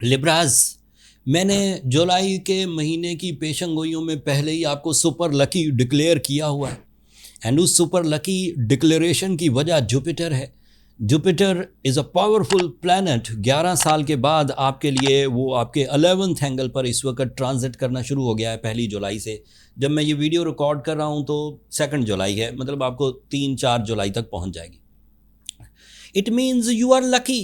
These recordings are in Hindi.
लिब्राज, मैंने जुलाई के महीने की पेशंगोइयों में पहले ही आपको सुपर लकी डिक्लेयर किया हुआ है। एंड उस सुपर लकी डिक्लेरेशन की वजह जुपिटर है। Jupiter is a powerful planet. 11 साल के बाद आपके लिए वो आपके 11th एंगल पर इस वक्त ट्रांजिट करना शुरू हो गया है 1 जुलाई से। जब मैं ये वीडियो रिकॉर्ड कर रहा हूँ तो 2 जुलाई है, मतलब आपको 3-4 जुलाई तक पहुँच जाएगी। It means you are lucky,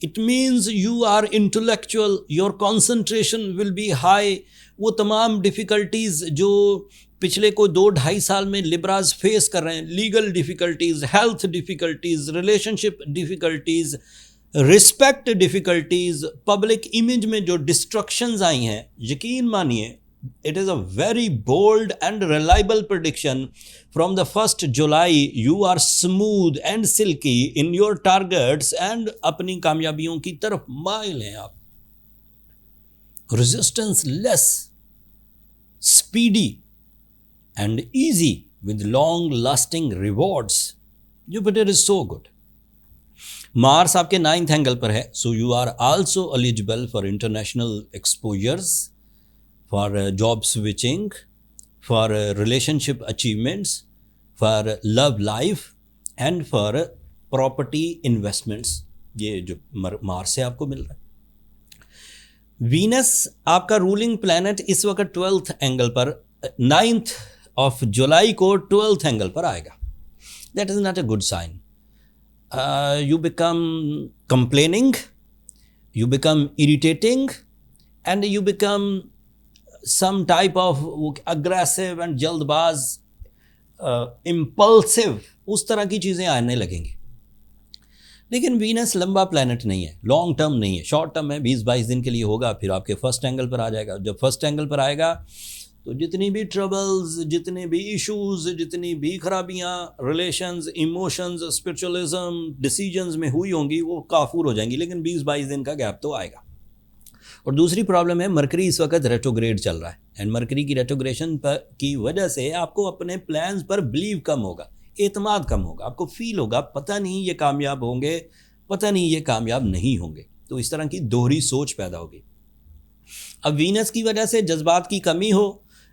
it means you are intellectual, your concentration will be high. वो तमाम डिफ़िकल्टीज़ जो पिछले को 2-2.5 साल में लिब्राज फेस कर रहे हैं, legal difficulties, health difficulties, relationship difficulties, respect difficulties, public image में जो डिस्ट्रक्शंस आई हैं, यकीन मानिए it is a very bold and reliable prediction. From the 1st July you are smooth and silky in your targets and अपनी कामयाबियों की तरफ माइल हैं आप। resistance less, speedy and easy with long lasting rewards. Jupiter is so good. Mars आपके 9th एंगल पर है, so you are also eligible for international exposures, for job switching, for relationship achievements, for love life and for property investments। ये जो मार्स से आपको मिल रहा है। वीनस आपका रूलिंग प्लैनेट इस वक्त 12th एंगल पर, 9th of July को 12th एंगल पर आएगा। That is not a good sign. You become complaining, you become irritating and you become some type of aggressive and जल्दबाज, impulsive, उस तरह की चीज़ें आने लगेंगी। लेकिन वीनस लंबा प्लैनेट नहीं है, लॉन्ग टर्म नहीं है, शॉर्ट टर्म है, 20-22 दिन के लिए होगा, फिर आपके फर्स्ट एंगल पर आ जाएगा। जब फर्स्ट एंगल पर आएगा तो जितनी भी ट्रबल्स, जितने भी इश्यूज, जितनी भी खराबियाँ रिलेशंस, इमोशंस, स्पिरिचुअलिज्म, डिसीजंस में हुई होंगी वो काफूर हो जाएंगी। लेकिन 20-22 दिन का गैप तो आएगा। और दूसरी प्रॉब्लम है, मरकरी इस वक्त रेट्रोग्रेड चल रहा है एंड मरकरी की रेट्रोग्रेशन की वजह से आपको अपने प्लान्स पर बिलीव कम होगा, एतमाद कम होगा, आपको फील होगा पता नहीं ये कामयाब होंगे, पता नहीं ये कामयाब नहीं होंगे। तो इस तरह की दोहरी सोच पैदा होगी। अब वीनस की वजह से जज्बात की कमी हो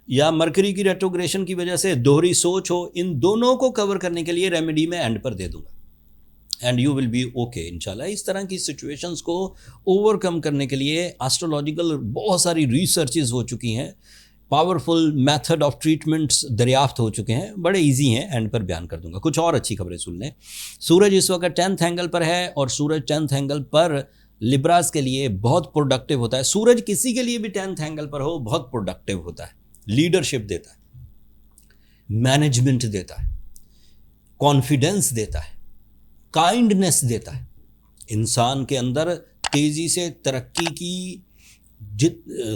या मरकरी की रेट्रोग्रेशन की वजह से दोहरी सोच हो, इन दोनों को कवर करने के लिए रेमेडी मैं एंड पर दे दूंगा and you will be okay इंशाल्लाह। इस तरह की सिचुएशंस को ओवरकम करने के लिए एस्ट्रोलॉजिकल बहुत सारी रिसर्चेज हो चुकी हैं, पावरफुल मेथड ऑफ ट्रीटमेंट्स दरियाफ्त हो चुके हैं, बड़े इजी हैं, एंड पर बयान कर दूंगा। कुछ और अच्छी खबरें सुन लें। सूरज इस वक्त 10th एंगल पर है और सूरज 10th एंगल पर लिब्रास के लिए बहुत प्रोडक्टिव होता है। सूरज किसी के लिए भी 10th एंगल पर हो बहुत प्रोडक्टिव होता है, लीडरशिप देता है, मैनेजमेंट देता है, कॉन्फिडेंस देता है, काइंडनेस देता है, इंसान के अंदर तेज़ी से तरक्की की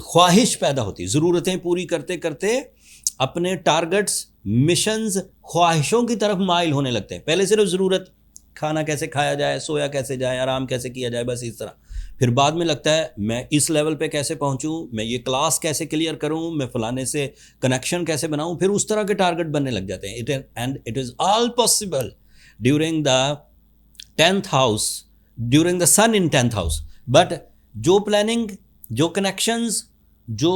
ख्वाहिश पैदा होती है। ज़रूरतें पूरी करते करते अपने टारगेट्स, मिशंस, ख्वाहिशों की तरफ माइल होने लगते हैं। पहले सिर्फ ज़रूरत, खाना कैसे खाया जाए, सोया कैसे जाए, आराम कैसे किया जाए, बस इस तरह। फिर बाद में लगता है मैं इस लेवल पे कैसे पहुंचूं, मैं ये क्लास कैसे क्लियर करूं, मैं फलाने से कनेक्शन कैसे बनाऊं, फिर उस तरह के टारगेट बनने लग जाते हैं। It is all possible during the 10th house, during the sun in 10th house. But जो प्लानिंग, जो कनेक्शंस, जो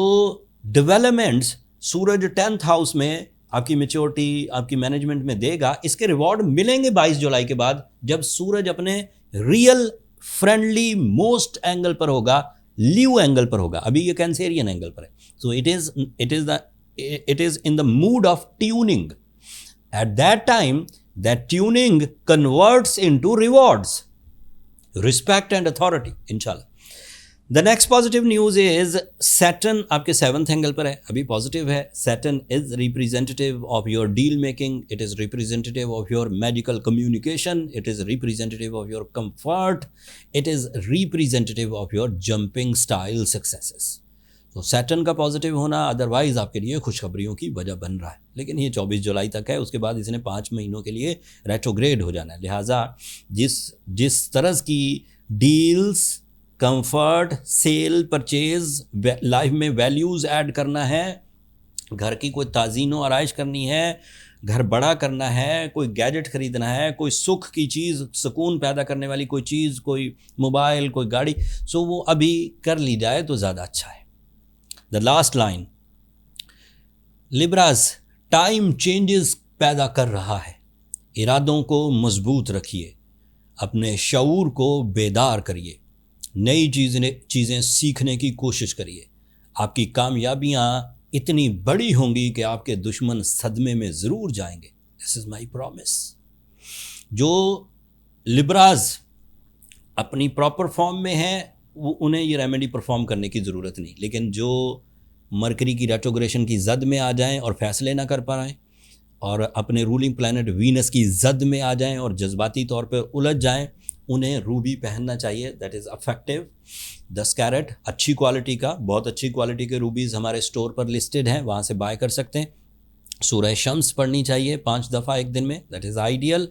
डेवलपमेंट्स सूरज 10th हाउस में आपकी मैच्योरिटी, आपकी मैनेजमेंट में देगा, इसके रिवॉर्ड मिलेंगे 22 जुलाई के बाद, जब सूरज अपने रियल फ्रेंडली मोस्ट एंगल पर होगा, लीव एंगल पर होगा। अभी ये कैंसेरियन एंगल पर है। So it is in the mood off tuning. At that time that tuning converts into rewards, respect and authority, inshallah. The next positive news is Saturn आपके 7th एंगल पर है, अभी पॉजिटिव है। Saturn is representative of your deal making, it is representative of your magical communication, it is representative of your comfort, it is representative of your jumping style successes. तो सैटर्न का पॉजिटिव होना अदरवाइज आपके लिए खुशखबरियों की वजह बन रहा है। लेकिन ये 24 जुलाई तक है, उसके बाद इसने 5 महीनों के लिए रेट्रोग्रेड हो जाना है। लिहाजा जिस तरह की deals, comfort, sale, purchase, life में वैल्यूज़ ऐड करना है, घर की कोई ताज़ीन व आराइश करनी है, घर बड़ा करना है, कोई गैजेट खरीदना है, कोई सुख की चीज़, सुकून पैदा करने वाली कोई चीज़, कोई मोबाइल, कोई गाड़ी, सो वो अभी कर ली जाए तो ज़्यादा अच्छा है। The last line, Libras, time changes पैदा कर रहा है। इरादों को मजबूत रखिए, अपने शऊर को बेदार करिए, नई चीज़ें सीखने की कोशिश करिए। आपकी कामयाबियाँ इतनी बड़ी होंगी कि आपके दुश्मन सदमे में ज़रूर जाएंगे। This is my promise. जो लिब्राज अपनी प्रॉपर फॉर्म में है वो, उन्हें ये रेमेडी परफॉर्म करने की ज़रूरत नहीं, लेकिन जो मरकरी की रेट्रोग्रेशन की जद में आ जाएं और फैसले ना कर पाएँ और अपने रूलिंग प्लैनेट वीनस की जद में आ जाएं और जज्बाती तौर पर उलझ जाएं, उन्हें रूबी पहनना चाहिए। That is affective. 10 कैरेट अच्छी क्वालिटी का, बहुत अच्छी क्वालिटी के रूबीज़ हमारे स्टोर पर लिस्टेड हैं, वहाँ से बाय कर सकते हैं। सूरह शम्स पढ़नी चाहिए 5 दफ़ा एक दिन में, दैट इज़ आइडियल।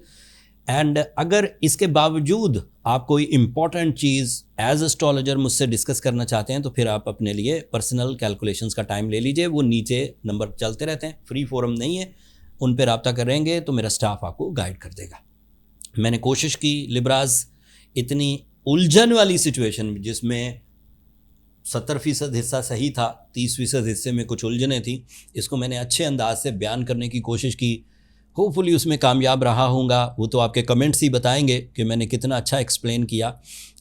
एंड अगर इसके बावजूद आप कोई इम्पॉर्टेंट चीज़ एज एस्ट्रोलॉजर मुझसे डिस्कस करना चाहते हैं तो फिर आप अपने लिए पर्सनल कैलकुलेशंस का टाइम ले लीजिए। वो नीचे नंबर चलते रहते हैं, फ्री फोरम नहीं है, उन पर रब्ता करेंगे तो मेरा स्टाफ आपको गाइड कर देगा। मैंने कोशिश की लिब्राज इतनी उलझन वाली सिचुएशन जिसमें 70% हिस्सा सही था, 30% हिस्से में कुछ उलझनें थी, इसको मैंने अच्छे अंदाज से बयान करने की कोशिश की। होपफुली उसमें कामयाब रहा होऊंगा। वो तो आपके कमेंट्स ही बताएंगे कि मैंने कितना अच्छा एक्सप्लेन किया।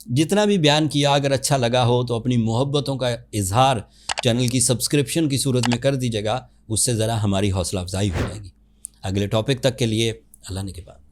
जितना भी बयान किया अगर अच्छा लगा हो तो अपनी मोहब्बतों का इजहार चैनल की सब्सक्रिप्शन की सूरत में कर दीजिएगा, उससे ज़रा हमारी हौसला अफजाई हो जाएगी। अगले टॉपिक तक के लिए अल्लाह ने के बाद।